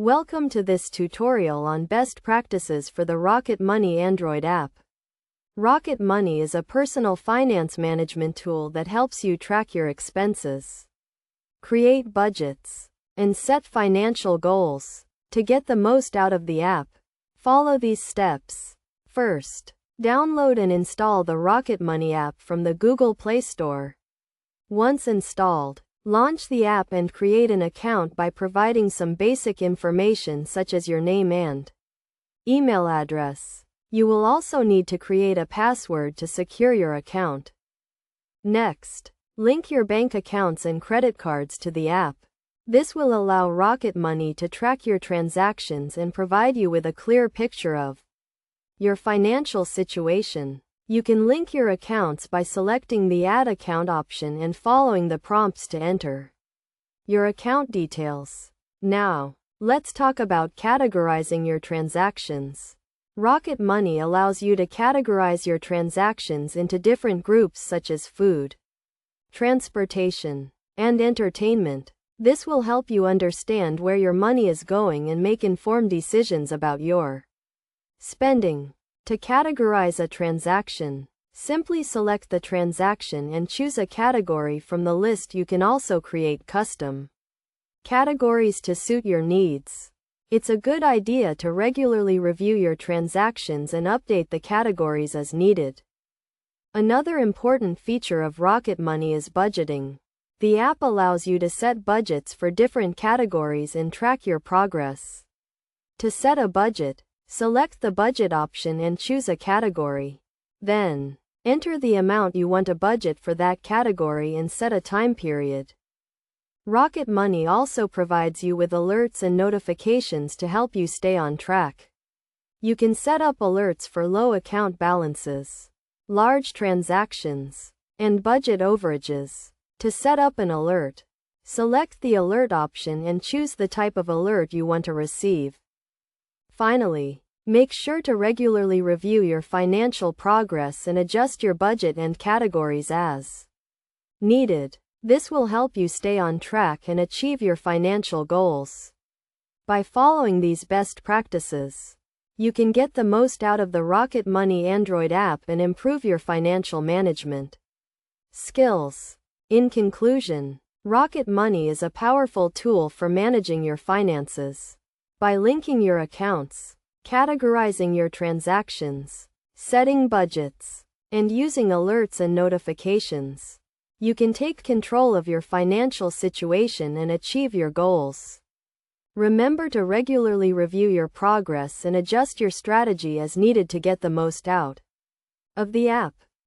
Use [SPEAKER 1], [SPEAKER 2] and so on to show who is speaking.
[SPEAKER 1] Welcome to this tutorial on best practices for the Rocket Money Android app. Rocket Money is a personal finance management tool that helps you track your expenses, create budgets, and set financial goals. To get the most out of the app, follow these steps. First, download and install the Rocket Money app from the Google Play Store. Once installed, launch the app and create an account by providing some basic information such as your name and email address. You will also need to create a password to secure your account. Next, link your bank accounts and credit cards to the app. This will allow Rocket Money to track your transactions and provide you with a clear picture of your financial situation. You can link your accounts by selecting the Add Account option and following the prompts to enter your account details. Now, let's talk about categorizing your transactions. Rocket Money allows you to categorize your transactions into different groups such as food, transportation, and entertainment. This will help you understand where your money is going and make informed decisions about your spending. To categorize a transaction, simply select the transaction and choose a category from the list. You can also create custom categories to suit your needs. It's a good idea to regularly review your transactions and update the categories as needed. Another important feature of Rocket Money is budgeting. The app allows you to set budgets for different categories and track your progress. To set a budget, select the budget option and choose a category. Then, enter the amount you want to budget for that category and set a time period. Rocket Money also provides you with alerts and notifications to help you stay on track. You can set up alerts for low account balances, large transactions, and budget overages. To set up an alert, select the alert option and choose the type of alert you want to receive. Finally, make sure to regularly review your financial progress and adjust your budget and categories as needed. This will help you stay on track and achieve your financial goals. By following these best practices, you can get the most out of the Rocket Money Android app and improve your financial management skills. In conclusion, Rocket Money is a powerful tool for managing your finances. By linking your accounts, categorizing your transactions, setting budgets, and using alerts and notifications, you can take control of your financial situation and achieve your goals. Remember to regularly review your progress and adjust your strategy as needed to get the most out of the app.